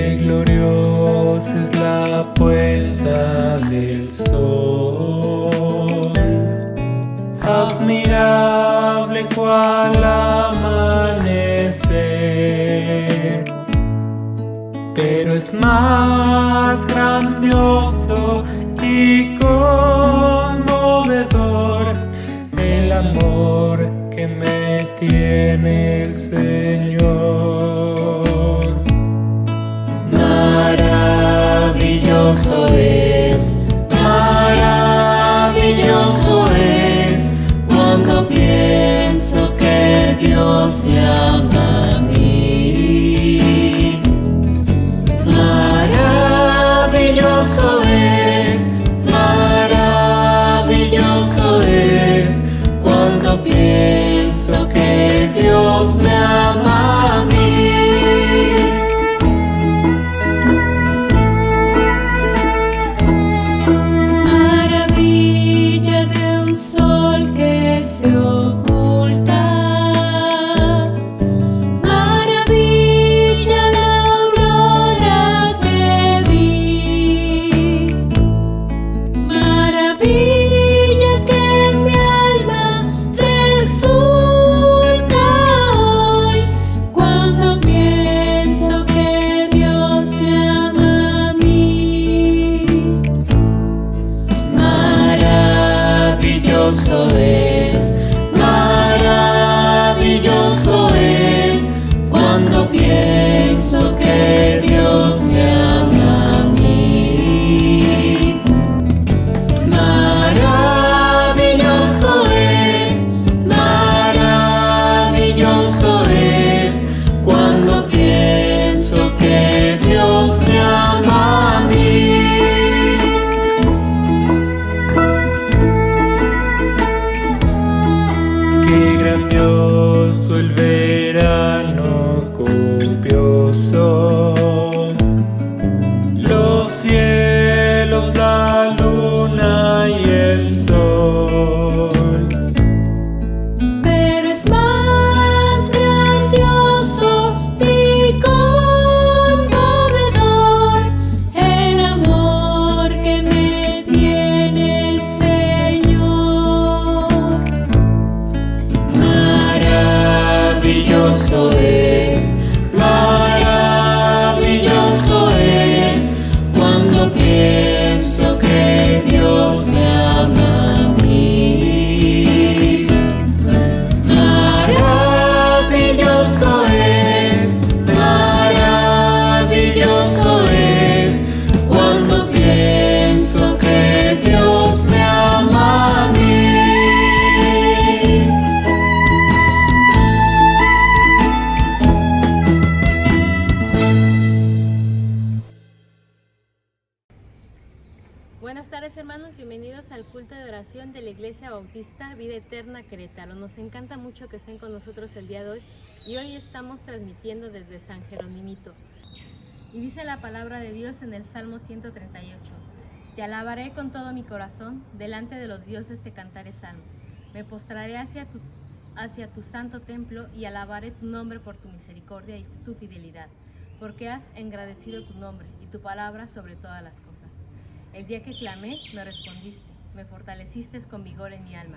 Qué gloriosa es la puesta del sol, admirable cual amanecer, pero es más grandioso y conmovedor el amor que me tiene el Señor. Maravilloso es cuando pienso que Dios me ama a mí. Maravilloso es cuando pienso que Dios me ama a mí. Maravilla de un sol que se oculta, maravilla la aurora que vi, maravilla que en mi alma resulta hoy cuando pienso que Dios me ama a mí. Maravilloso es cuando pienso que Dios me ama a mí. Maravilloso es cuando pienso que Dios me ama a mí. Qué grandioso el verano copioso, los cielos, la luna y el sol. Pero es más grandioso y conmovedor el amor que me tiene el Señor. Maravilloso es cuando pienso que Dios me ama a mí. Maravilloso es cuando pienso que Dios me ama a mí. Buenas tardes, hermanos, bienvenidos al culto de oración de la Iglesia Bautista Vida Eterna Querétaro. Nos encanta mucho que estén con nosotros el día de hoy y hoy estamos transmitiendo desde San Jerónimo. Y dice la palabra de Dios en el Salmo 138: Te alabaré con todo mi corazón, delante de los dioses te cantaré salmos. Me postraré hacia tu santo templo y alabaré tu nombre por tu misericordia y tu fidelidad, porque has engrandecido tu nombre y tu palabra sobre todas las cosas. El día que clamé, me respondiste, me fortaleciste con vigor en mi alma.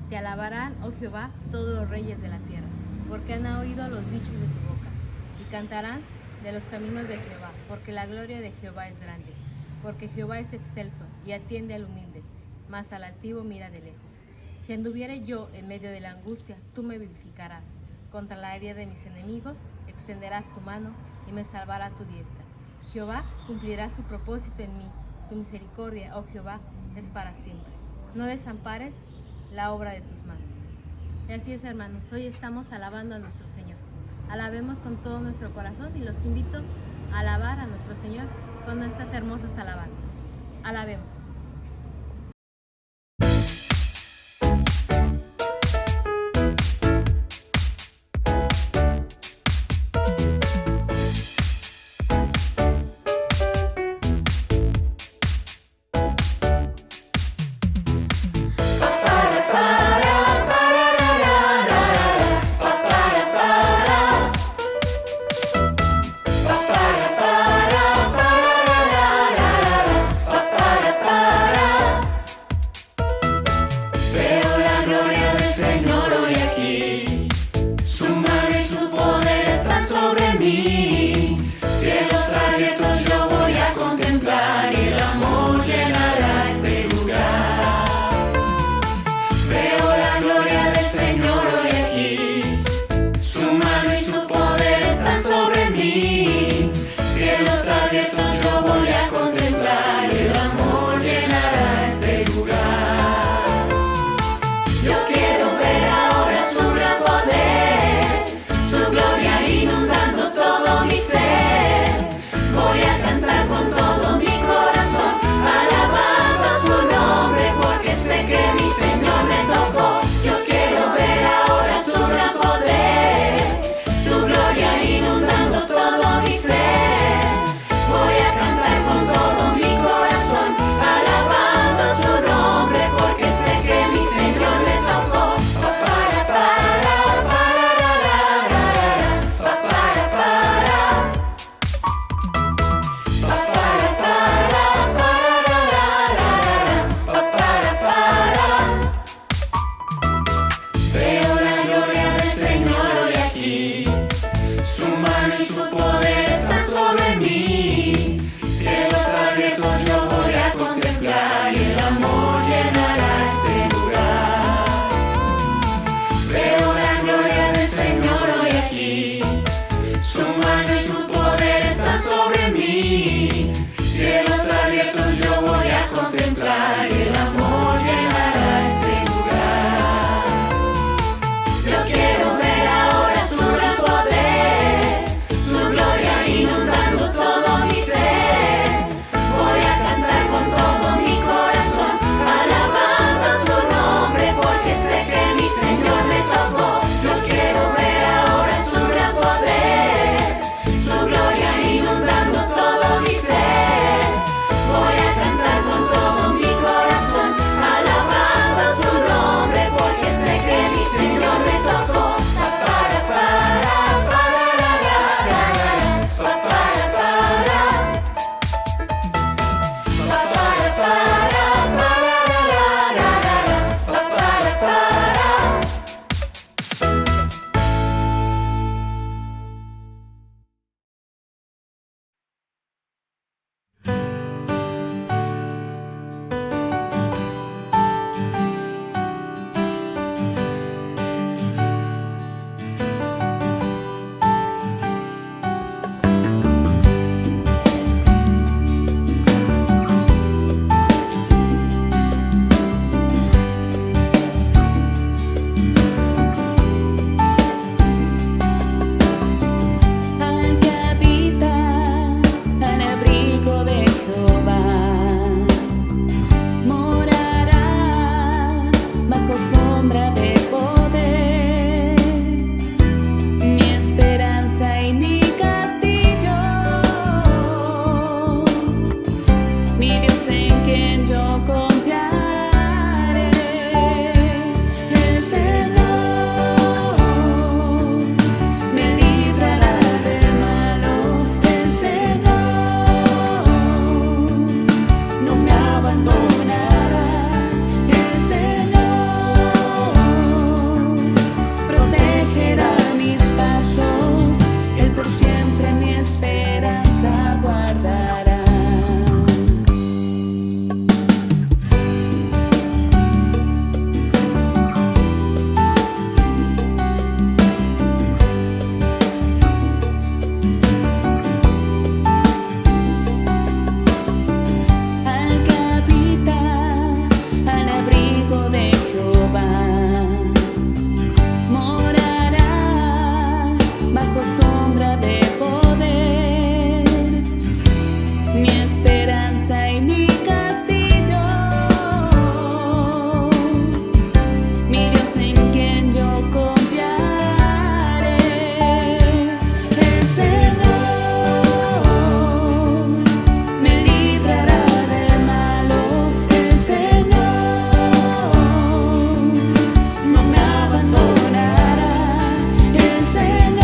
Te alabarán, oh Jehová, todos los reyes de la tierra, porque han oído los dichos de tu boca, y cantarán de los caminos de Jehová, porque la gloria de Jehová es grande, porque Jehová es excelso y atiende al humilde, mas al altivo mira de lejos. Si anduviere yo en medio de la angustia, tú me vivificarás. Contra la herida de mis enemigos, extenderás tu mano y me salvará tu diestra. Jehová cumplirá su propósito en mí. Tu misericordia, oh Jehová, es para siempre. No desampares la obra de tus manos. Y así es, hermanos, hoy estamos alabando a nuestro Señor. Alabemos con todo nuestro corazón y los invito a alabar a nuestro Señor con nuestras hermosas alabanzas. Alabemos. para Yo quiero ver ahora su gran poder, su gloria inundando todo mi ser. Voy a cantar con todo mi corazón, alabando su nombre, porque sé que mi Señor me tocó. Yo quiero ver ahora su gran poder, su gloria inundando todo mi ser. Voy a cantar con todo mi corazón, alabando su nombre, porque sé que mi Señor me tocó. Pa para para para pa para para pa para para. Veo la gloria del Señor hoy aquí, su mano y su poder están sobre mí. Cielos abiertos yo voy a contemplar y el amor llenará este lugar. Veo la gloria del Señor hoy aquí, su mano y su poder están sobre mí. Cielos abiertos yo voy a contemplar y el amor llenará este lugar. Yo quiero ver ahora su gran poder, su gloria inundando todo mi ser. Voy a cantar con todo mi corazón, alabando su nombre, porque sé que mi Señor me tocó. Yo quiero ver ahora su gran poder, su gloria inundando todo mi ser. Voy a cantar con todo mi corazón, alabando su nombre, porque sé que mi Señor me tocó. Pa para para para pa para para pa para para al que habita al abrigo de Jehová, morará bajo sombra de poder. Mi esperanza y mi castillo, mi Dios en quien yo confiaré. El Señor me librará del malo, el Señor no me abandonará, el Señor protegerá mis pasos, Él por siempre mi esperanza guardará. Al que habita al abrigo de Jehová, morará bajo sombra de poder. Mi esperanza y mi castillo, mi Dios en quien yo confiaré. El Señor me librará del malo, el Señor no me abandonará, el Señor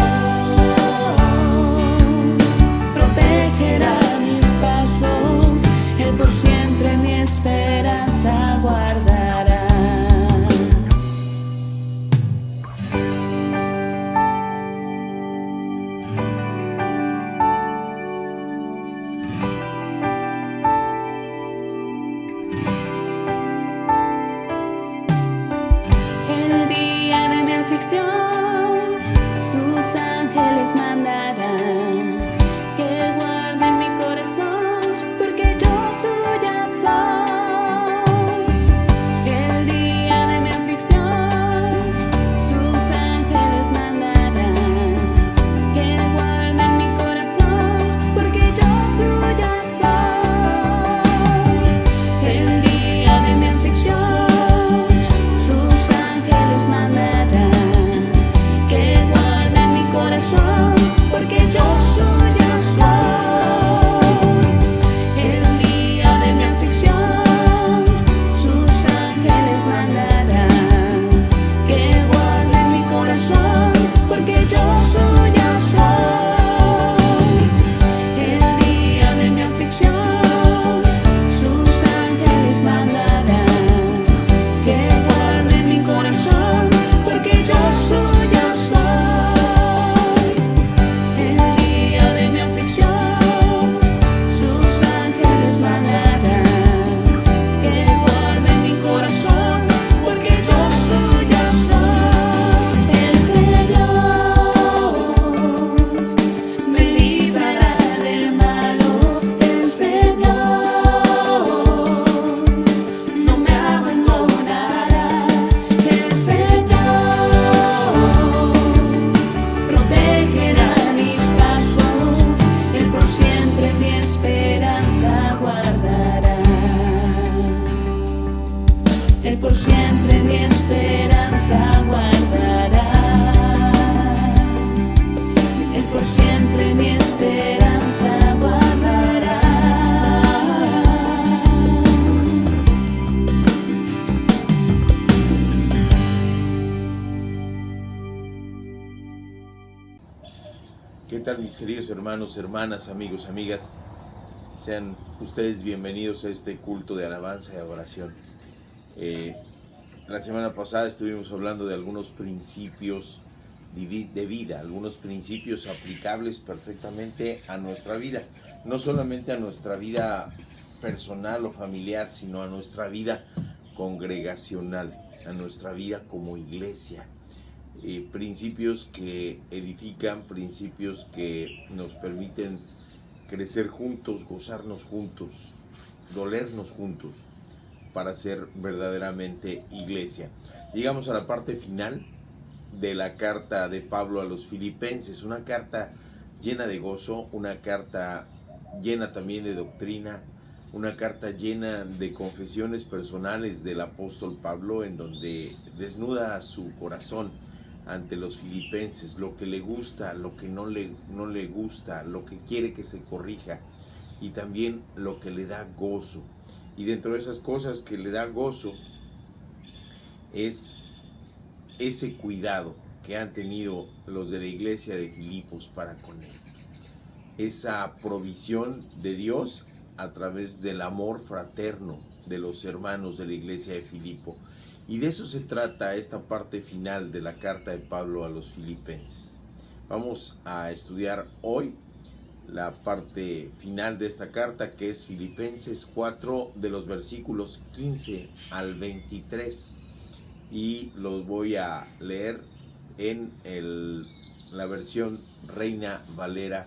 protegerá mis pasos, Él por siempre mi esperanza guardará. El día de mi aflicción, sus ángeles mandarán que guarden mi corazón, porque yo suya soy. El día de mi aflicción, ¿Qué tal, mis queridos hermanos, hermanas, amigos, amigas? Sean ustedes bienvenidos a este culto de alabanza y adoración. La semana pasada estuvimos hablando de algunos principios de vida, algunos principios aplicables perfectamente a nuestra vida. No solamente a nuestra vida personal o familiar, sino a nuestra vida congregacional, a nuestra vida como iglesia. Principios que edifican, principios que nos permiten crecer juntos, gozarnos juntos, dolernos juntos para ser verdaderamente iglesia. Llegamos a la parte final de la carta de Pablo a los Filipenses, una carta llena de gozo, una carta llena también de doctrina, una carta llena de confesiones personales del apóstol Pablo, en donde desnuda su corazón ante los filipenses, lo que le gusta, lo que no le gusta, lo que quiere que se corrija y también lo que le da gozo. Y dentro de esas cosas que le da gozo es ese cuidado que han tenido los de la iglesia de Filipos para con él. Esa provisión de Dios a través del amor fraterno de los hermanos de la iglesia de Filipo. Y de eso se trata esta parte final de la carta de Pablo a los Filipenses. Vamos a estudiar hoy la parte final de esta carta, que es Filipenses 4, de los versículos 15 al 23. Y los voy a leer en la versión Reina Valera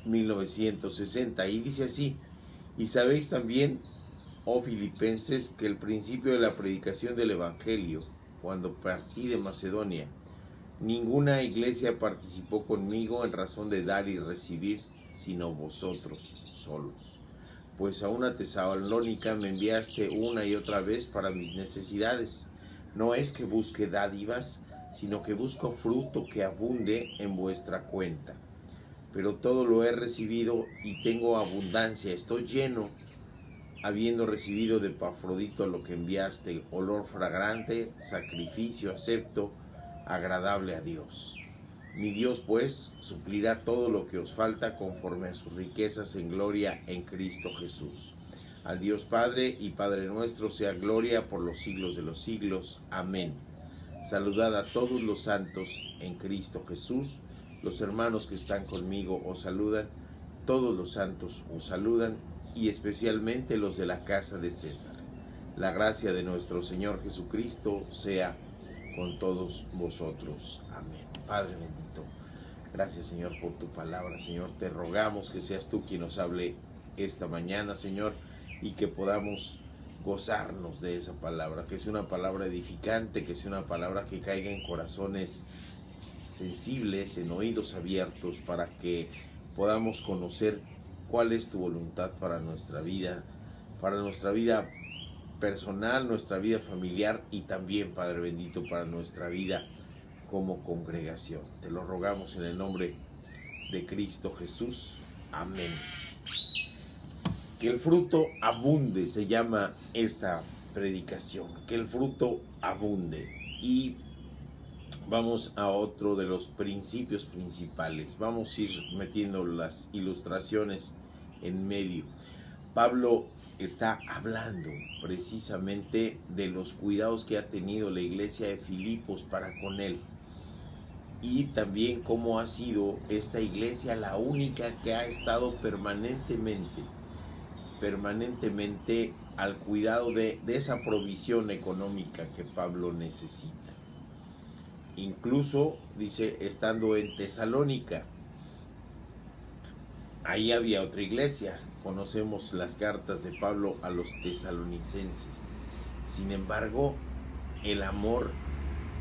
1960. Y dice así: y sabéis también, oh Filipenses, que el principio de la predicación del Evangelio, cuando partí de Macedonia, ninguna iglesia participó conmigo en razón de dar y recibir, sino vosotros solos. Pues a una Tesalónica me enviaste una y otra vez para mis necesidades. No es que busque dádivas, sino que busco fruto que abunde en vuestra cuenta. Pero todo lo he recibido y tengo abundancia, estoy lleno, habiendo recibido de Epafrodito lo que enviaste, olor fragante, sacrificio acepto, agradable a Dios. Mi Dios, pues, suplirá todo lo que os falta conforme a sus riquezas en gloria en Cristo Jesús. Al Dios Padre y Padre nuestro sea gloria por los siglos de los siglos. Amén. Saludad a todos los santos en Cristo Jesús. Los hermanos que están conmigo os saludan. Todos los santos os saludan, y especialmente los de la casa de César. La gracia de nuestro Señor Jesucristo sea con todos vosotros. Amén. Padre bendito, gracias, Señor, por tu palabra. Señor, te rogamos que seas tú quien nos hable esta mañana, Señor, y que podamos gozarnos de esa palabra, que sea una palabra edificante, que sea una palabra que caiga en corazones sensibles, en oídos abiertos, para que podamos conocer cuál es tu voluntad para nuestra vida personal, nuestra vida familiar y también, Padre bendito, para nuestra vida como congregación. Te lo rogamos en el nombre de Cristo Jesús. Amén. Que el fruto abunde, se llama esta predicación, que el fruto abunde. Y vamos a otro de los principios principales. Vamos a ir metiendo las ilustraciones en medio. Pablo está hablando precisamente de los cuidados que ha tenido la iglesia de Filipos para con él. Y también cómo ha sido esta iglesia la única que ha estado permanentemente al cuidado de esa provisión económica que Pablo necesita. Incluso, dice, estando en Tesalónica, ahí había otra iglesia. Conocemos las cartas de Pablo a los tesalonicenses. Sin embargo, el amor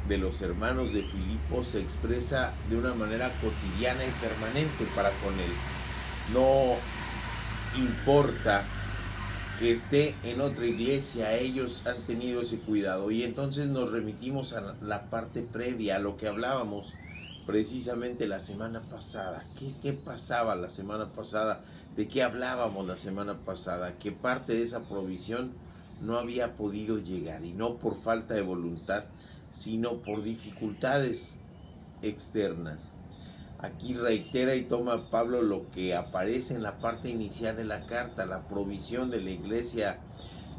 de los hermanos de Filipos se expresa de una manera cotidiana y permanente para con él. No importa que esté en otra iglesia, ellos han tenido ese cuidado. Y entonces nos remitimos a la parte previa, a lo que hablábamos precisamente la semana pasada. ¿Qué pasaba la semana pasada? ¿De qué hablábamos la semana pasada? Que parte de esa provisión no había podido llegar, y no por falta de voluntad, sino por dificultades externas. Aquí reitera y toma Pablo lo que aparece en la parte inicial de la carta, la provisión de la iglesia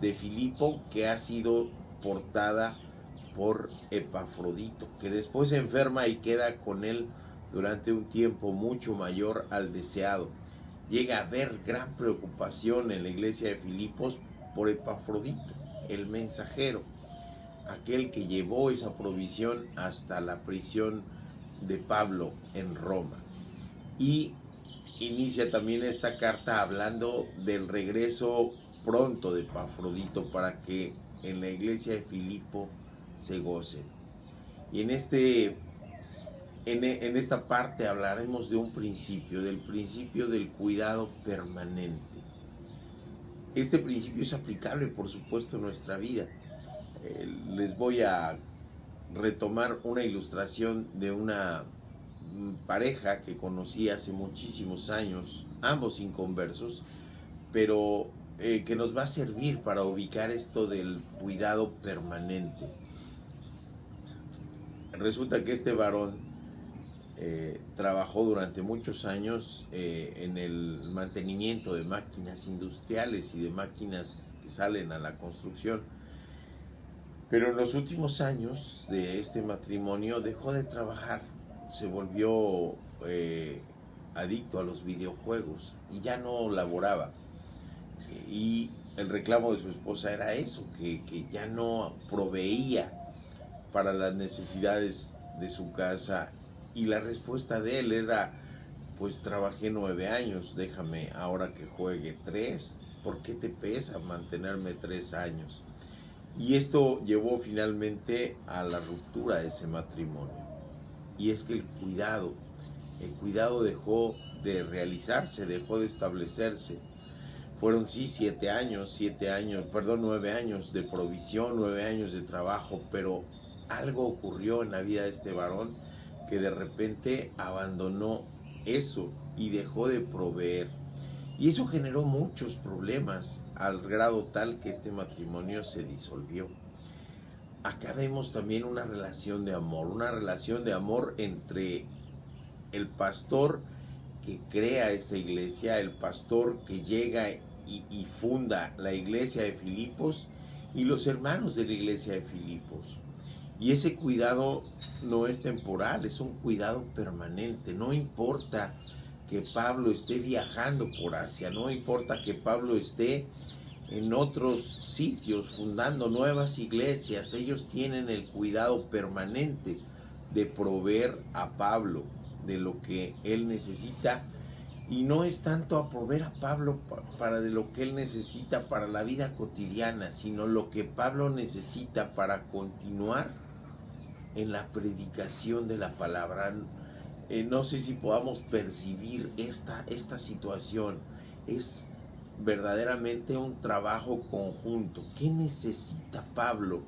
de Filipo, que ha sido portada por Epafrodito, que después se enferma y queda con él durante un tiempo mucho mayor al deseado. Llega a haber gran preocupación en la iglesia de Filipos por Epafrodito, el mensajero, aquel que llevó esa provisión hasta la prisión de Pablo en Roma. Y inicia también esta carta hablando del regreso pronto de Epafrodito para que en la iglesia de Filipo se gocen. Y en esta parte hablaremos de un principio, del principio del cuidado permanente. Este principio es aplicable, por supuesto, en nuestra vida. Les voy a retomar una ilustración de una pareja que conocí hace muchísimos años, ambos inconversos, pero que nos va a servir para ubicar esto del cuidado permanente. Resulta que este varón trabajó durante muchos años en el mantenimiento de máquinas industriales y de máquinas que salen a la construcción. Pero en los últimos años de este matrimonio dejó de trabajar, se volvió adicto a los videojuegos y ya no laboraba. Y el reclamo de su esposa era eso, que ya no proveía para las necesidades de su casa, y la respuesta de él era: pues trabajé 9 años, déjame ahora que juegue 3, ¿por qué te pesa mantenerme 3 años? Y esto llevó finalmente a la ruptura de ese matrimonio. Y es que el cuidado dejó de realizarse, dejó de establecerse. Fueron sí 9 años de provisión, 9 años de trabajo, pero algo ocurrió en la vida de este varón que de repente abandonó eso y dejó de proveer. Y eso generó muchos problemas, al grado tal que este matrimonio se disolvió. Acá vemos también una relación de amor entre el pastor que crea esta iglesia, el pastor que llega y funda la iglesia de Filipos, y los hermanos de la iglesia de Filipos. Y ese cuidado no es temporal, es un cuidado permanente. No importa que Pablo esté viajando por Asia, no importa que Pablo esté en otros sitios fundando nuevas iglesias, ellos tienen el cuidado permanente de proveer a Pablo de lo que él necesita. Y no es tanto a proveer a Pablo para de lo que él necesita para la vida cotidiana, sino lo que Pablo necesita para continuar en la predicación de la palabra. No sé si podamos percibir esta situación. Es verdaderamente un trabajo conjunto. ¿Qué necesita Pablo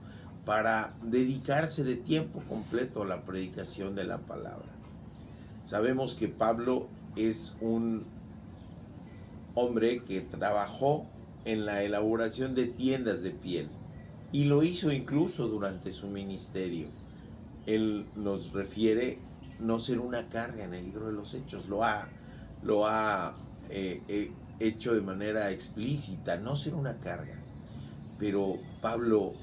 para dedicarse de tiempo completo a la predicación de la palabra? Sabemos que Pablo es un hombre que trabajó en la elaboración de tiendas de piel y lo hizo incluso durante su ministerio. Él nos refiere no ser una carga en el libro de los Hechos, lo ha hecho de manera explícita, no ser una carga. Pero Pablo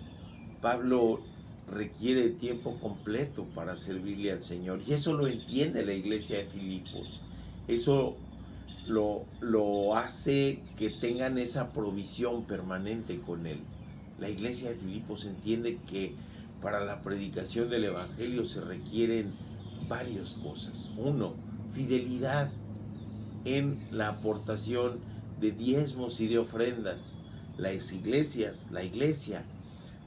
requiere tiempo completo para servirle al Señor, y eso lo entiende la iglesia de Filipos. Eso lo hace que tengan esa provisión permanente con él. La iglesia de Filipos entiende que para la predicación del evangelio se requieren varias cosas. 1, fidelidad en la aportación de diezmos y de ofrendas. La iglesia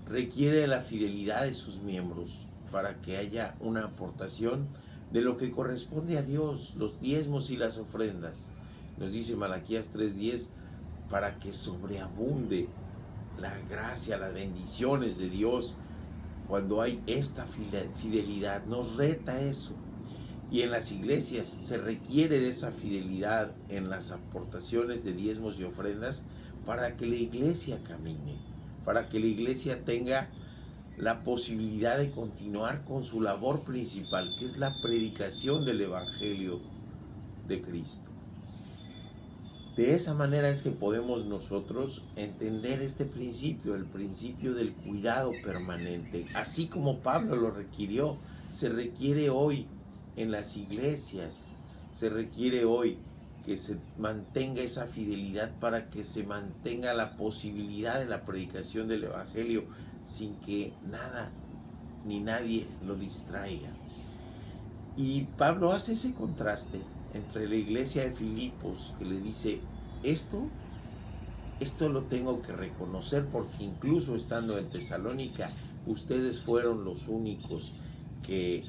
requiere la fidelidad de sus miembros para que haya una aportación de lo que corresponde a Dios, los diezmos y las ofrendas. Nos dice Malaquías 3:10, para que sobreabunde la gracia, las bendiciones de Dios. Cuando hay esta fidelidad, nos reta eso. Y en las iglesias se requiere de esa fidelidad en las aportaciones de diezmos y ofrendas para que la iglesia camine, para que la iglesia tenga la posibilidad de continuar con su labor principal, que es la predicación del Evangelio de Cristo. De esa manera es que podemos nosotros entender este principio, el principio del cuidado permanente. Así como Pablo lo requirió, se requiere hoy en las iglesias, se requiere hoy que se mantenga esa fidelidad para que se mantenga la posibilidad de la predicación del Evangelio sin que nada ni nadie lo distraiga. Y Pablo hace ese contraste entre la iglesia de Filipos, que le dice, esto lo tengo que reconocer porque incluso estando en Tesalónica, ustedes fueron los únicos que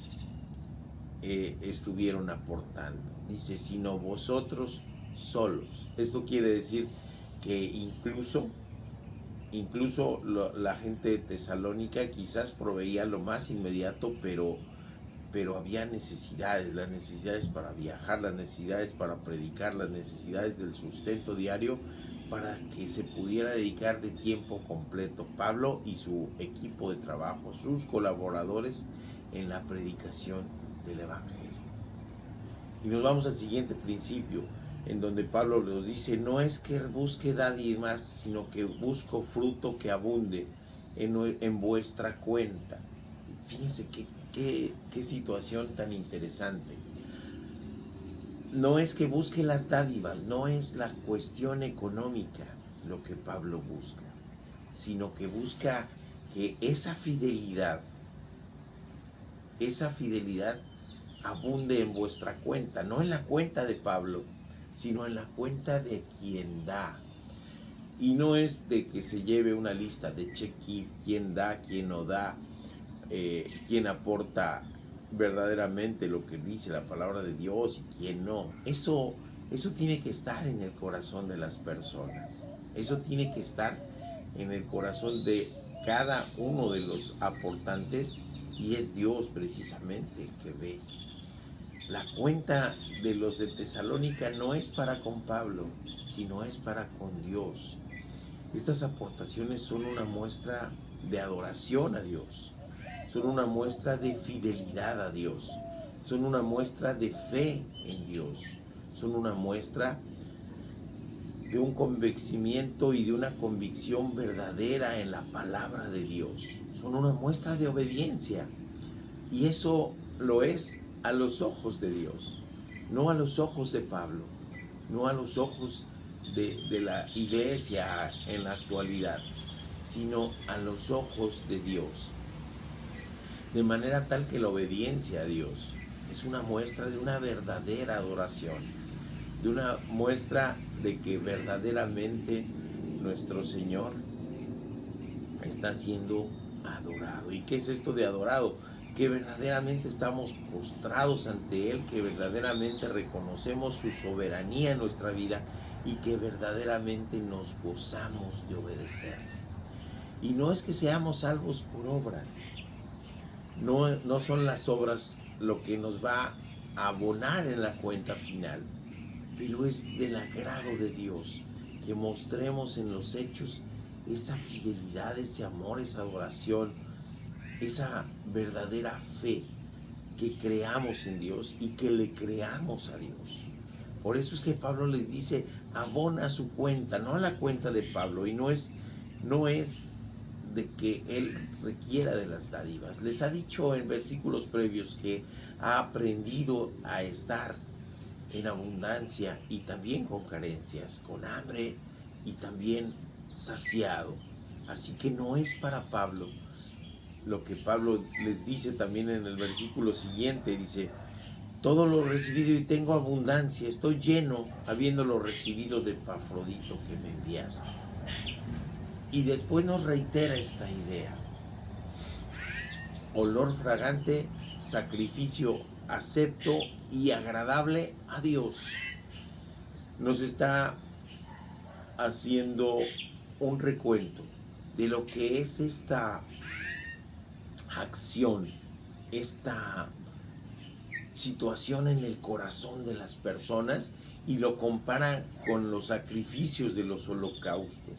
estuvieron aportando. Dice, sino vosotros solos. Esto quiere decir que incluso la gente de Tesalónica quizás proveía lo más inmediato, pero había necesidades, las necesidades para viajar, las necesidades para predicar, las necesidades del sustento diario, para que se pudiera dedicar de tiempo completo Pablo y su equipo de trabajo, sus colaboradores, en la predicación del Evangelio. Y nos vamos al siguiente principio, en donde Pablo nos dice, no es que busque dádivas, sino que busco fruto que abunde en vuestra cuenta. Fíjense qué situación tan interesante. No es que busque las dádivas, no es la cuestión económica lo que Pablo busca, sino que busca que esa fidelidad abunde en vuestra cuenta, no en la cuenta de Pablo, sino en la cuenta de quien da. Y no es de que se lleve una lista de check-if, quién da, quién no da, quién aporta verdaderamente lo que dice la palabra de Dios y quién no. Eso tiene que estar en el corazón de las personas. Eso tiene que estar en el corazón de cada uno de los aportantes, y es Dios precisamente el que ve. La cuenta de los de Tesalónica no es para con Pablo, sino es para con Dios. Estas aportaciones son una muestra de adoración a Dios, son una muestra de fidelidad a Dios, son una muestra de fe en Dios, son una muestra de un convencimiento y de una convicción verdadera en la palabra de Dios, son una muestra de obediencia, y eso lo es a los ojos de Dios, no a los ojos de Pablo, no a los ojos de la iglesia en la actualidad, sino a los ojos de Dios. De manera tal que la obediencia a Dios es una muestra de una verdadera adoración, de una muestra de que verdaderamente nuestro Señor está siendo adorado. ¿Y qué es esto de adorado? Que verdaderamente estamos postrados ante Él, que verdaderamente reconocemos su soberanía en nuestra vida y que verdaderamente nos gozamos de obedecerle. Y no es que seamos salvos por obras, no son las obras lo que nos va a abonar en la cuenta final, pero es del agrado de Dios que mostremos en los hechos esa fidelidad, ese amor, esa adoración, esa verdadera fe, que creamos en Dios y que le creamos a Dios. Por eso es que Pablo les dice, abona su cuenta, no a la cuenta de Pablo, y no es de que él requiera de las dádivas. Les ha dicho en versículos previos que ha aprendido a estar en abundancia y también con carencias, con hambre y también saciado. Así que no es para Pablo lo que Pablo les dice también en el versículo siguiente, dice, todo lo recibido y tengo abundancia, estoy lleno habiéndolo recibido de Epafrodito que me enviaste. Y después nos reitera esta idea, olor fragante, sacrificio acepto y agradable a Dios. Nos está haciendo un recuento de lo que es esta acción, esta situación en el corazón de las personas, y lo compara con los sacrificios de los holocaustos,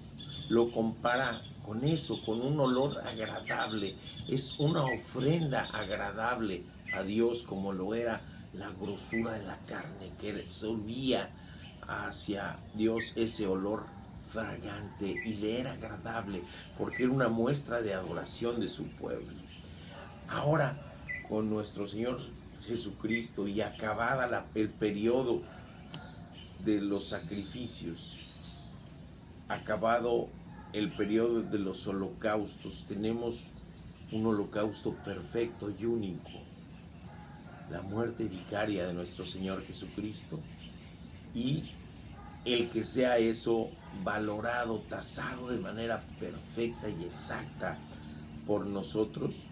lo compara con eso, con un olor agradable. Es una ofrenda agradable a Dios, como lo era la grosura de la carne, que subía hacia Dios ese olor fragante y le era agradable, porque era una muestra de adoración de su pueblo. Ahora, con nuestro Señor Jesucristo y acabada el periodo de los sacrificios, acabado el periodo de los holocaustos, tenemos un holocausto perfecto y único, la muerte vicaria de nuestro Señor Jesucristo, y el que sea eso valorado, tasado de manera perfecta y exacta por nosotros,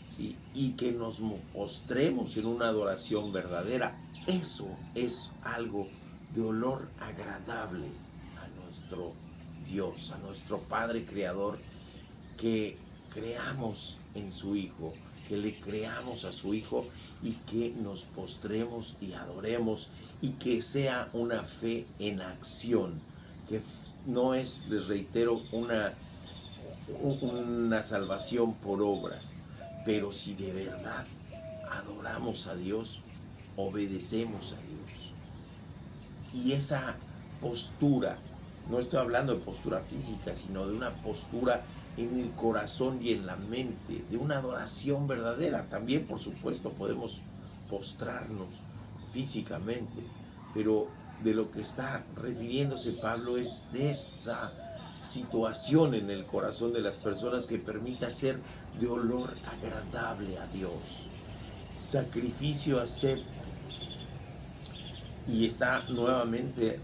¿sí? Y que nos postremos en una adoración verdadera. Eso es algo de olor agradable a nuestro Dios, a nuestro Padre Creador, que creamos en su Hijo, que le creamos a su Hijo y que nos postremos y adoremos, y que sea una fe en acción, que no es, les reitero, una salvación por obras, pero si de verdad adoramos a Dios, obedecemos a Dios. Y esa postura, no estoy hablando de postura física, sino de una postura en el corazón y en la mente, de una adoración verdadera. También, por supuesto, podemos postrarnos físicamente, pero de lo que está refiriéndose Pablo es de esa situación en el corazón de las personas que permita ser de olor agradable a Dios, sacrificio acepto. Y está nuevamente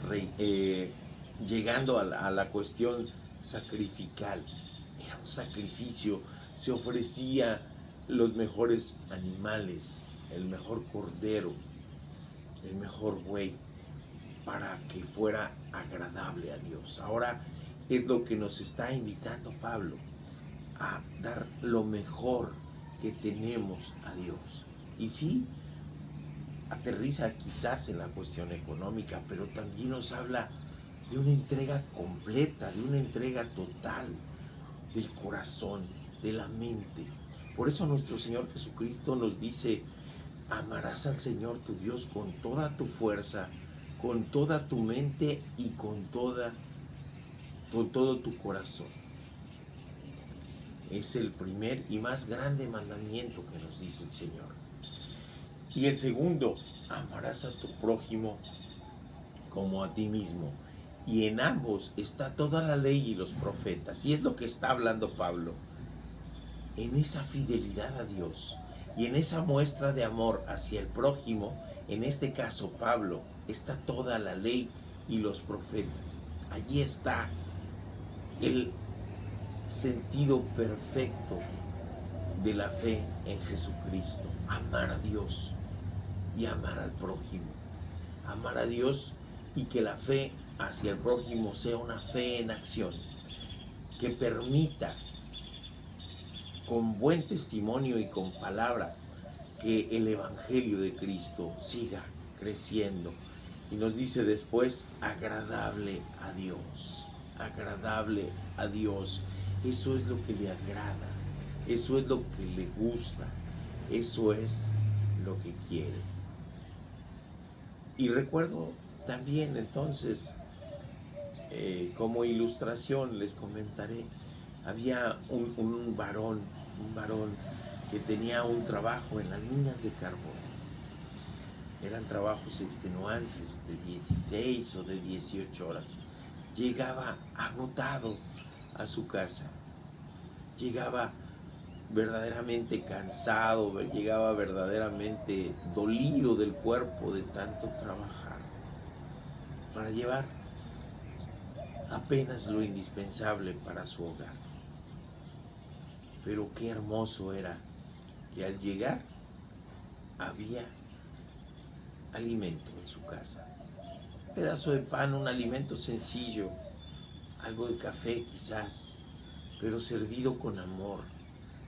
llegando a la cuestión sacrificial. Era un sacrificio, se ofrecía los mejores animales, el mejor cordero, el mejor buey, para que fuera agradable a Dios. Ahora es lo que nos está invitando Pablo, a dar lo mejor que tenemos a Dios. Y sí, aterriza quizás en la cuestión económica, pero también nos habla de una entrega completa, de una entrega total del corazón, de la mente. Por eso nuestro Señor Jesucristo nos dice: amarás al Señor tu Dios con toda tu fuerza, con toda tu mente y con todo tu corazón. Es el primer y más grande mandamiento que nos dice el Señor. Y el segundo, amarás a tu prójimo como a ti mismo. Y en ambos está toda la ley y los profetas. Y es lo que está hablando Pablo. En esa fidelidad a Dios y en esa muestra de amor hacia el prójimo, en este caso Pablo, está toda la ley y los profetas. Allí está el sentido perfecto de la fe en Jesucristo. Amar a Dios y amar al prójimo. Amar a Dios y que la fe hacia el prójimo sea una fe en acción, que permita con buen testimonio y con palabra que el Evangelio de Cristo siga creciendo. Y nos dice después, agradable a Dios, agradable a Dios. Eso es lo que le agrada, eso es lo que le gusta, eso es lo que quiere. Y recuerdo también entonces, como ilustración les comentaré, había un varón que tenía un trabajo en las minas de carbón. Eran trabajos extenuantes de 16 o de 18 horas. Llegaba agotado a su casa, llegaba verdaderamente cansado, llegaba verdaderamente dolido del cuerpo de tanto trabajar para llevar apenas lo indispensable para su hogar. Pero qué hermoso era que al llegar había alimento en su casa. Un pedazo de pan, un alimento sencillo, algo de café quizás, pero servido con amor,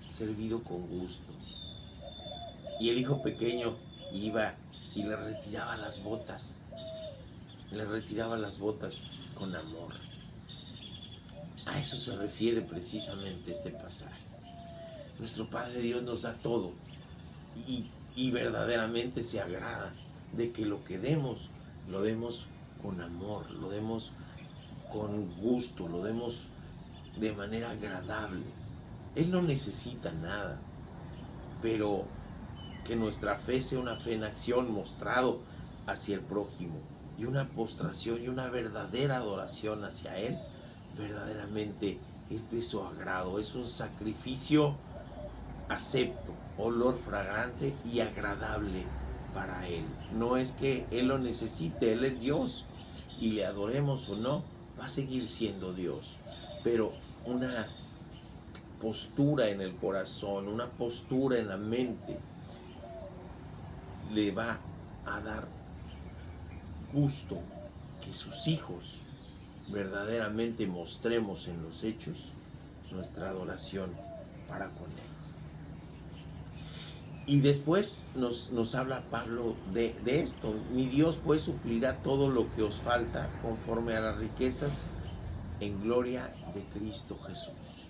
servido con gusto. Y el hijo pequeño iba y le retiraba las botas con amor. A eso se refiere precisamente este pasaje. Nuestro Padre Dios nos da todo y verdaderamente se agrada de que lo que demos, lo demos con amor, lo demos con gusto, lo demos de manera agradable. Él no necesita nada, pero que nuestra fe sea una fe en acción mostrado hacia el prójimo y una postración y una verdadera adoración hacia Él, verdaderamente es de su agrado, es un sacrificio acepto, olor fragante y agradable para Él. No es que Él lo necesite, Él es Dios y le adoremos o no, va a seguir siendo Dios, pero una postura en el corazón, una postura en la mente le va a dar gusto que sus hijos verdaderamente mostremos en los hechos nuestra adoración para con Él. Y después nos habla Pablo de esto. Mi Dios pues suplirá todo lo que os falta conforme a las riquezas en gloria de Cristo Jesús.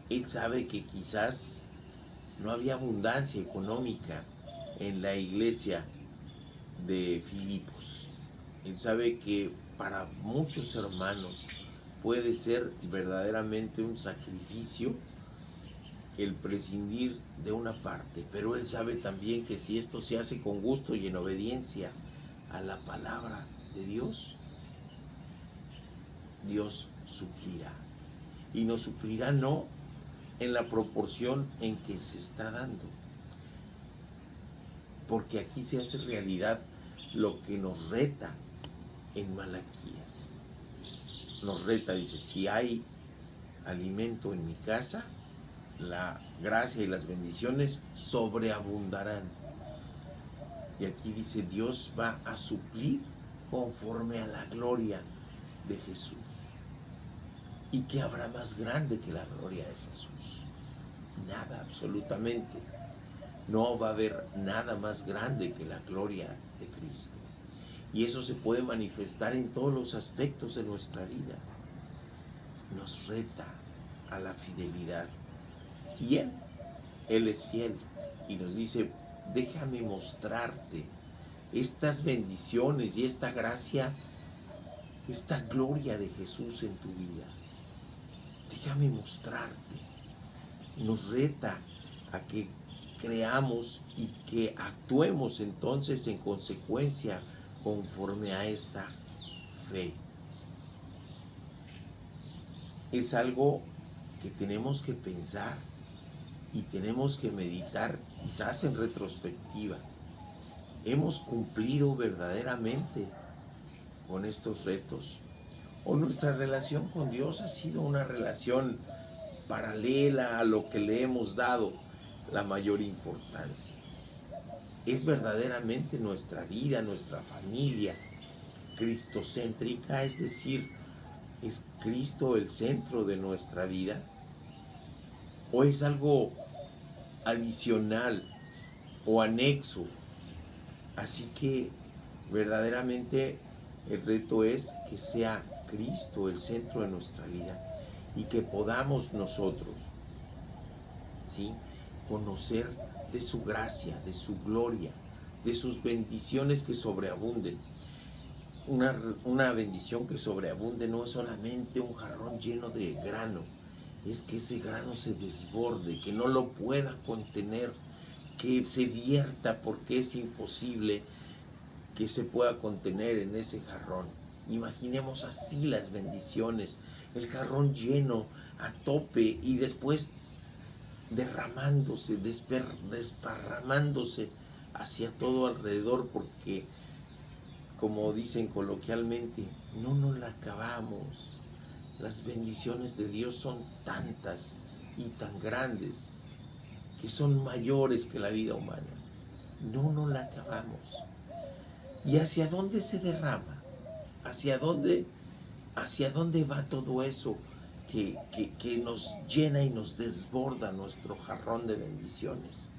Él sabe que quizás no había abundancia económica en la iglesia de Filipos. Él sabe que para muchos hermanos puede ser verdaderamente un sacrificio el prescindir de una parte, pero Él sabe también que si esto se hace con gusto y en obediencia a la palabra de Dios, Dios suplirá. Y nos suplirá no en la proporción en que se está dando, porque aquí se hace realidad lo que nos reta en Malaquías. Nos reta, dice, si hay alimento en mi casa, la gracia y las bendiciones sobreabundarán. Y aquí dice, Dios va a suplir conforme a la gloria de Jesús. ¿Y qué habrá más grande que la gloria de Jesús? Nada, absolutamente. No va a haber nada más grande que la gloria de Cristo. Y eso se puede manifestar en todos los aspectos de nuestra vida. Nos reta a la fidelidad. Y Él es fiel y nos dice, déjame mostrarte estas bendiciones y esta gracia, esta gloria de Jesús en tu vida. Déjame mostrarte. Nos reta a que creamos y que actuemos entonces en consecuencia conforme a esta fe. Es algo que tenemos que pensar y tenemos que meditar, quizás en retrospectiva. ¿Hemos cumplido verdaderamente con estos retos? ¿O nuestra relación con Dios ha sido una relación paralela a lo que le hemos dado la mayor importancia? ¿Es verdaderamente nuestra vida, nuestra familia cristocéntrica? Es decir, ¿es Cristo el centro de nuestra vida? ¿O es algo adicional o anexo? Así que verdaderamente el reto es que sea Cristo el centro de nuestra vida y que podamos nosotros, ¿sí?, conocer de su gracia, de su gloria, de sus bendiciones que sobreabunden. Una bendición que sobreabunde no es solamente un jarrón lleno de grano, es que ese grano se desborde, que no lo pueda contener, que se vierta, porque es imposible que se pueda contener en ese jarrón. Imaginemos así las bendiciones, el jarrón lleno a tope y después derramándose, desparramándose hacia todo alrededor, porque, como dicen coloquialmente, no nos la acabamos. Las bendiciones de Dios son tantas y tan grandes que son mayores que la vida humana. No nos la acabamos. ¿Y hacia dónde se derrama? ¿Hacia dónde va todo eso que nos llena y nos desborda nuestro jarrón de bendiciones?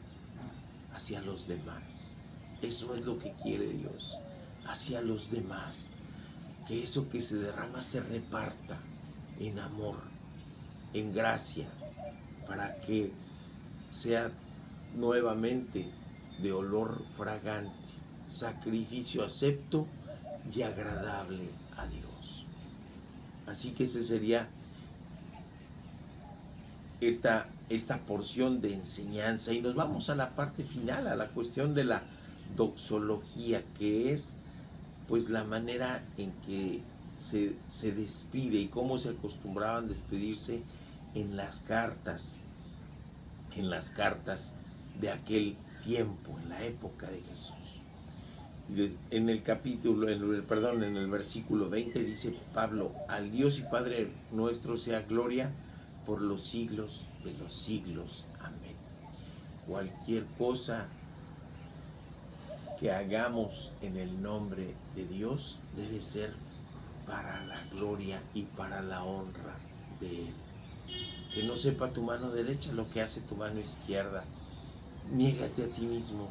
Hacia los demás. Eso es lo que quiere Dios. Hacia los demás. Que eso que se derrama se reparta en amor, en gracia, para que sea nuevamente de olor fragante, sacrificio acepto y agradable a Dios. Así que ese sería esta porción de enseñanza, y nos vamos a la parte final, a la cuestión de la doxología, que es pues la manera en que se despide y cómo se acostumbraban a despedirse en las cartas de aquel tiempo, en la época de Jesús. En el versículo 20 dice Pablo: al Dios y Padre nuestro sea gloria por los siglos de los siglos. Amén. Cualquier cosa que hagamos en el nombre de Dios debe ser para la gloria y para la honra de Él. Que no sepa tu mano derecha lo que hace tu mano izquierda. Niégate a ti mismo.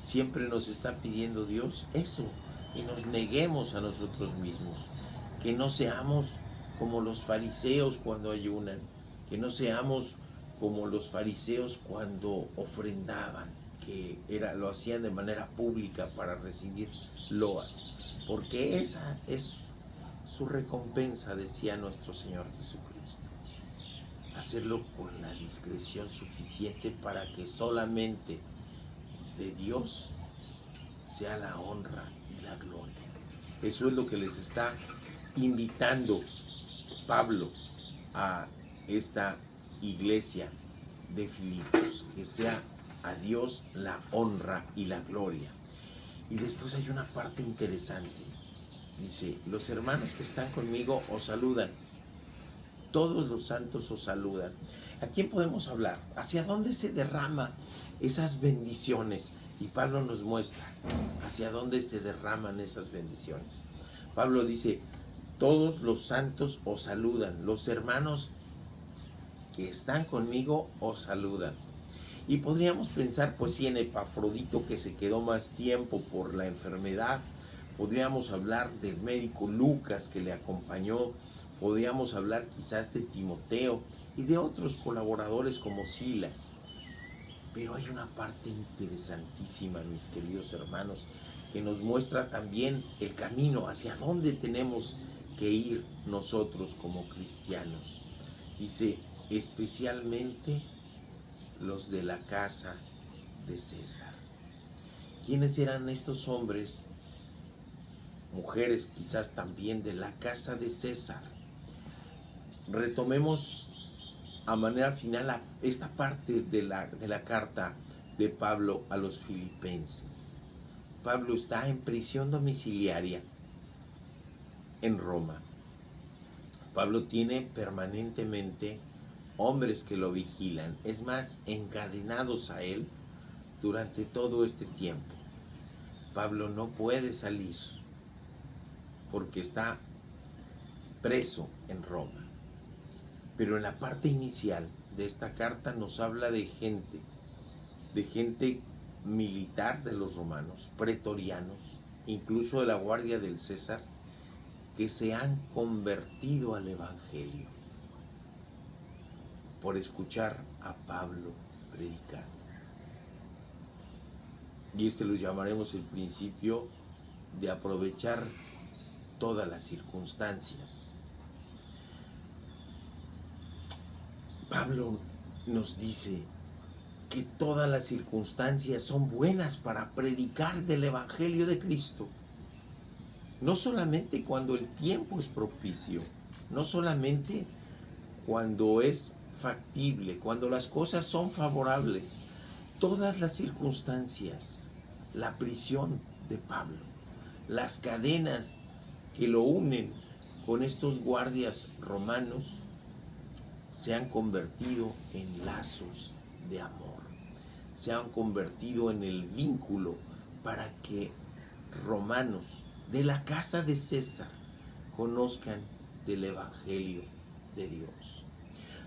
Siempre nos está pidiendo Dios eso, que nos neguemos a nosotros mismos, que no seamos como los fariseos cuando ayunan, que no seamos como los fariseos cuando ofrendaban, que lo hacían de manera pública para recibir loas, porque esa es su recompensa, decía nuestro Señor Jesucristo. Hacerlo con la discreción suficiente para que solamente de Dios sea la honra y la gloria. Eso es lo que les está invitando Pablo a esta iglesia de Filipos, que sea a Dios la honra y la gloria. Y después hay una parte interesante. Dice: los hermanos que están conmigo os saludan. Todos los santos os saludan. ¿A quién podemos hablar? ¿Hacia dónde se derrama esas bendiciones? Y Pablo nos muestra hacia dónde se derraman esas bendiciones. Pablo dice: todos los santos os saludan. Los hermanos que están conmigo os saludan. Y podríamos pensar, pues sí, en Epafrodito, que se quedó más tiempo por la enfermedad. Podríamos hablar del médico Lucas, que le acompañó. Podríamos hablar quizás de Timoteo y de otros colaboradores como Silas. Pero hay una parte interesantísima, mis queridos hermanos, que nos muestra también el camino hacia dónde tenemos que ir nosotros como cristianos. Dice: especialmente los de la casa de César. ¿Quiénes eran estos hombres? Mujeres quizás también de la casa de César. Retomemos a manera final esta parte de la carta de Pablo a los filipenses. Pablo está en prisión domiciliaria en Roma. Pablo tiene permanentemente hombres que lo vigilan, es más, encadenados a él durante todo este tiempo. Pablo no puede salir porque está preso en Roma. Pero en la parte inicial de esta carta nos habla de gente militar de los romanos, pretorianos, incluso de la guardia del César, que se han convertido al Evangelio por escuchar a Pablo predicar. Y lo llamaremos el principio de aprovechar todas las circunstancias. Pablo nos dice que todas las circunstancias son buenas para predicar del Evangelio de Cristo. No solamente cuando el tiempo es propicio, no solamente cuando es factible, cuando las cosas son favorables, todas las circunstancias, la prisión de Pablo, las cadenas que lo unen con estos guardias romanos, se han convertido en lazos de amor, se han convertido en el vínculo para que romanos de la casa de César conozcan del Evangelio de Dios.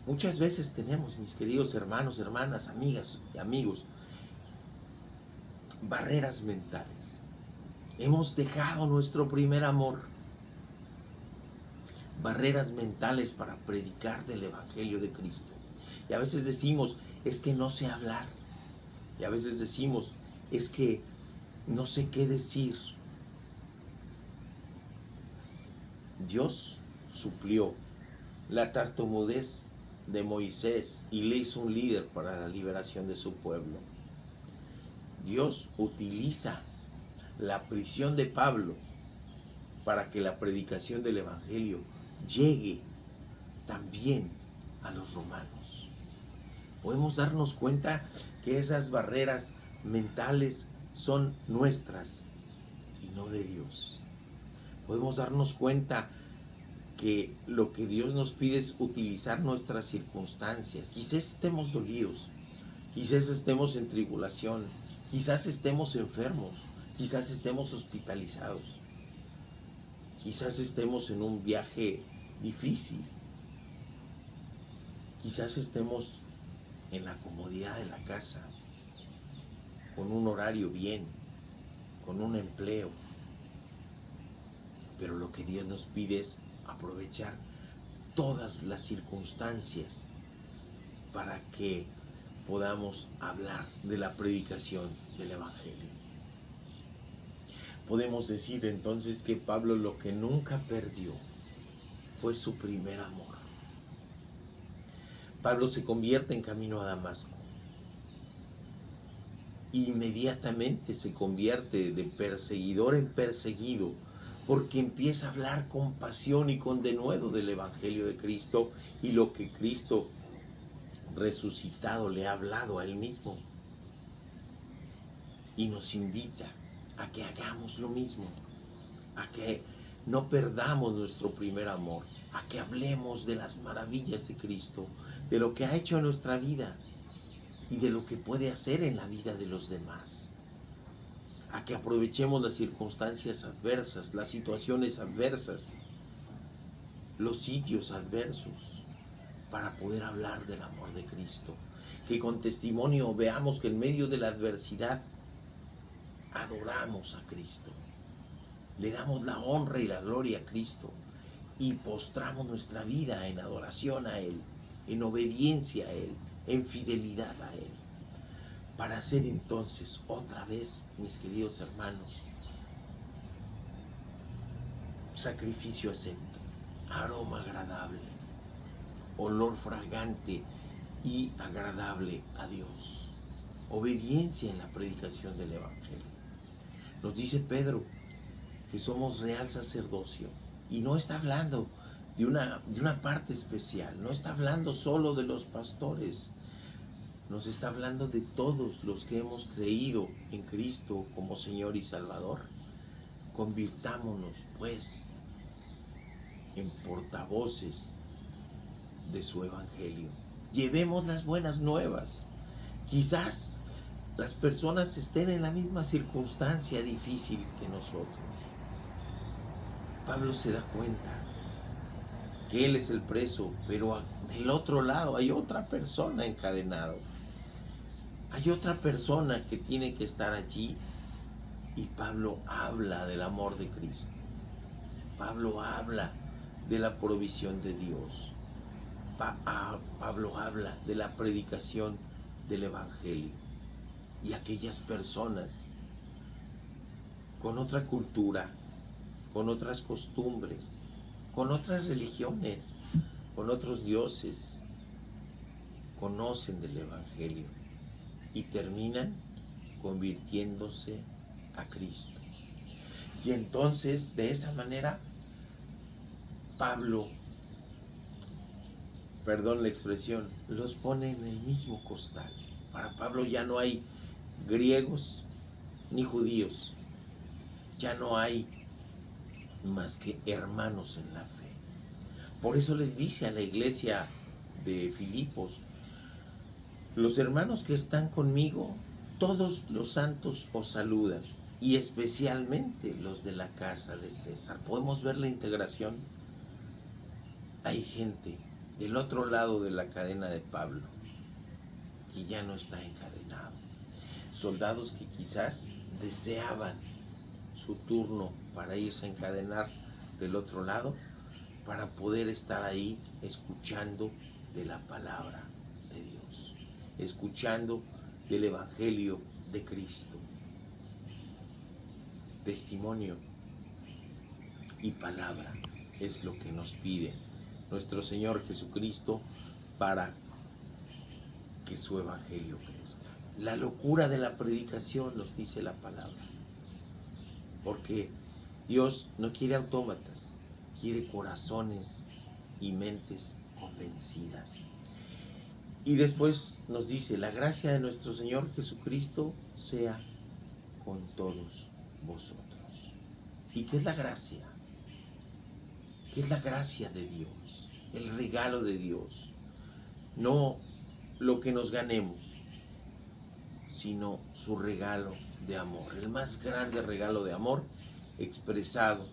Muchas veces tenemos, mis queridos hermanos, hermanas, amigas y amigos, barreras mentales. Hemos dejado nuestro primer amor. barreras mentales para predicar del Evangelio de Cristo. Y a veces decimos, es que no sé hablar. Y a veces decimos, es que no sé qué decir. Dios suplió la tartamudez de Moisés y le hizo un líder para la liberación de su pueblo. Dios utiliza la prisión de Pablo para que la predicación del Evangelio llegue también a los romanos. Podemos darnos cuenta que esas barreras mentales son nuestras y no de Dios. Podemos darnos cuenta que lo que Dios nos pide es utilizar nuestras circunstancias. Quizás estemos dolidos, quizás estemos en tribulación, quizás estemos enfermos, quizás estemos hospitalizados, quizás estemos en un viaje difícil, quizás estemos en la comodidad de la casa, con un horario bien, con un empleo. Pero lo que Dios nos pide es aprovechar todas las circunstancias para que podamos hablar de la predicación del Evangelio. Podemos decir entonces que Pablo lo que nunca perdió fue su primer amor. Pablo se convierte en camino a Damasco. Inmediatamente se convierte de perseguidor en perseguido, porque empieza a hablar con pasión y con denuedo del Evangelio de Cristo y lo que Cristo resucitado le ha hablado a él mismo. Y nos invita a que hagamos lo mismo, a que no perdamos nuestro primer amor, a que hablemos de las maravillas de Cristo, de lo que ha hecho en nuestra vida y de lo que puede hacer en la vida de los demás. A que aprovechemos las circunstancias adversas, las situaciones adversas, los sitios adversos, para poder hablar del amor de Cristo. Que con testimonio veamos que en medio de la adversidad adoramos a Cristo, le damos la honra y la gloria a Cristo y postramos nuestra vida en adoración a Él, en obediencia a Él, en fidelidad a Él. Para hacer entonces otra vez, mis queridos hermanos, sacrificio acepto, aroma agradable, olor fragante y agradable a Dios. Obediencia en la predicación del Evangelio. Nos dice Pedro que somos real sacerdocio y no está hablando de una parte especial, no está hablando solo de los pastores. Nos está hablando de todos los que hemos creído en Cristo como Señor y Salvador. Convirtámonos, pues, en portavoces de su Evangelio. Llevemos las buenas nuevas. Quizás las personas estén en la misma circunstancia difícil que nosotros. Pablo se da cuenta que él es el preso, pero del otro lado hay otra persona encadenada. Hay otra persona que tiene que estar allí y Pablo habla del amor de Cristo. Pablo habla de la provisión de Dios. Pablo habla de la predicación del Evangelio. Y aquellas personas con otra cultura, con otras costumbres, con otras religiones, con otros dioses, conocen del Evangelio y terminan convirtiéndose a Cristo. Y entonces, de esa manera, Pablo, perdón la expresión, los pone en el mismo costal. Para Pablo ya no hay griegos ni judíos, ya no hay más que hermanos en la fe. Por eso les dice a la iglesia de Filipos: los hermanos que están conmigo, todos los santos os saludan, y especialmente los de la casa de César. Podemos ver la integración. Hay gente del otro lado de la cadena de Pablo que ya no está encadenado. Soldados que quizás deseaban su turno para irse a encadenar del otro lado, para poder estar ahí escuchando de la palabra de Dios, escuchando del Evangelio de Cristo. Testimonio y palabra es lo que nos pide nuestro Señor Jesucristo para que su Evangelio crezca. La locura de la predicación, nos dice la palabra, porque Dios no quiere autómatas, quiere corazones y mentes convencidas. Y después nos dice: la gracia de nuestro Señor Jesucristo sea con todos vosotros. ¿Y qué es la gracia? ¿Qué es la gracia de Dios? El regalo de Dios. No lo que nos ganemos, sino su regalo de amor. El más grande regalo de amor expresado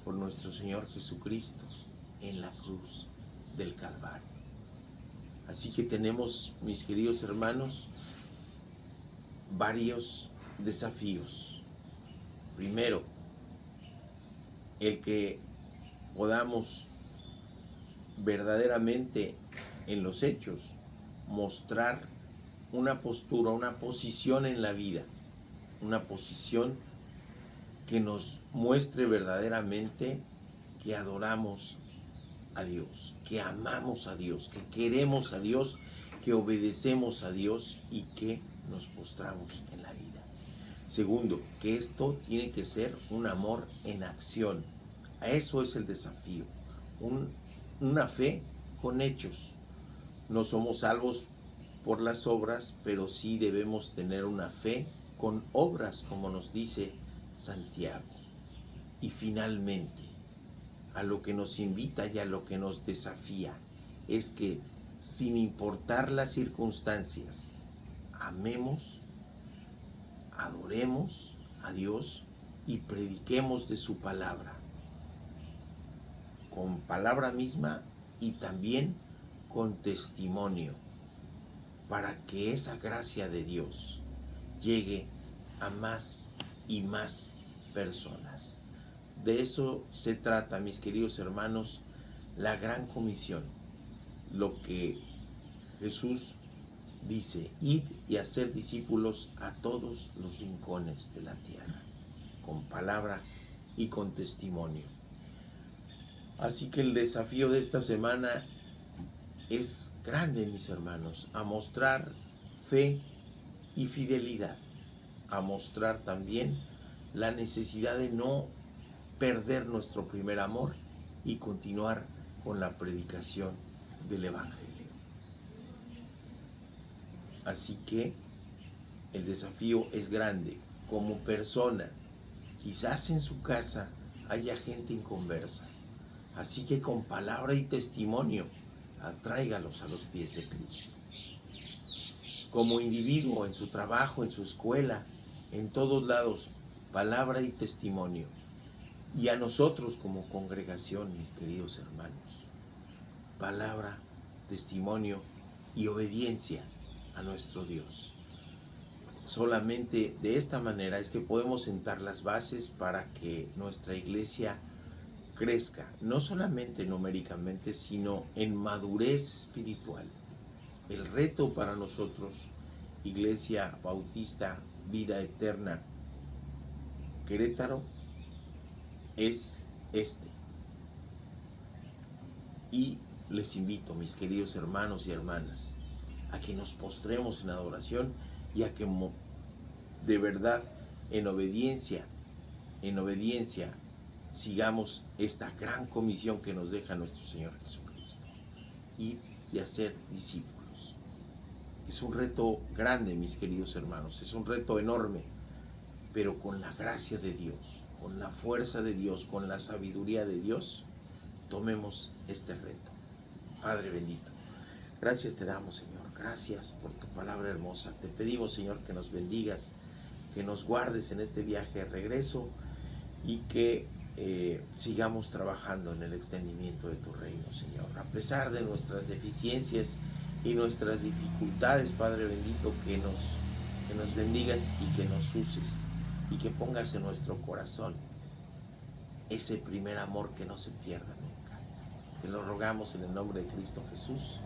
por nuestro Señor Jesucristo en la cruz del Calvario. Así que tenemos, mis queridos hermanos, varios desafíos. Primero, el que podamos verdaderamente en los hechos mostrar una postura, una posición en la vida, una posición que nos muestre verdaderamente que adoramos a Dios, que amamos a Dios, que queremos a Dios, que obedecemos a Dios y que nos postramos en la vida. Segundo, que esto tiene que ser un amor en acción. A eso es el desafío, una fe con hechos. No somos salvos por las obras, pero sí debemos tener una fe con obras, como nos dice Santiago. Y finalmente, a lo que nos invita y a lo que nos desafía es que, sin importar las circunstancias, amemos, adoremos a Dios y prediquemos de su palabra, con palabra misma y también con testimonio, para que esa gracia de Dios llegue a más y más personas. De eso se trata, mis queridos hermanos, la gran comisión. Lo que Jesús dice: id y hacer discípulos a todos los rincones de la tierra, con palabra y con testimonio. Así que el desafío de esta semana es grande, mis hermanos, a mostrar fe y fidelidad, a mostrar también la necesidad de no perder nuestro primer amor y continuar con la predicación del Evangelio. Así que el desafío es grande. Como persona, quizás en su casa haya gente inconversa, así que con palabra y testimonio atráigalos a los pies de Cristo. Como individuo, en su trabajo, en su escuela, en todos lados, palabra y testimonio. Y a nosotros como congregación, mis queridos hermanos, palabra, testimonio y obediencia a nuestro Dios. Solamente de esta manera es que podemos sentar las bases para que nuestra iglesia crezca, no solamente numéricamente, sino en madurez espiritual. El reto para nosotros, Iglesia Bautista Vida Eterna Querétaro, es este. Y les invito, mis queridos hermanos y hermanas, a que nos postremos en adoración y a que de verdad en obediencia sigamos esta gran comisión que nos deja nuestro Señor Jesucristo, y de hacer discípulos. Es un reto grande, mis queridos hermanos, es un reto enorme, pero con la gracia de Dios, con la fuerza de Dios, con la sabiduría de Dios, tomemos este reto. Padre bendito, gracias te damos, Señor, gracias por tu palabra hermosa. Te pedimos, Señor, que nos bendigas, que nos guardes en este viaje de regreso y que sigamos trabajando en el extendimiento de tu reino, Señor, a pesar de nuestras deficiencias y nuestras dificultades. Padre bendito, que nos bendigas y que nos uses y que pongas en nuestro corazón ese primer amor que no se pierda nunca. Te lo rogamos en el nombre de Cristo Jesús.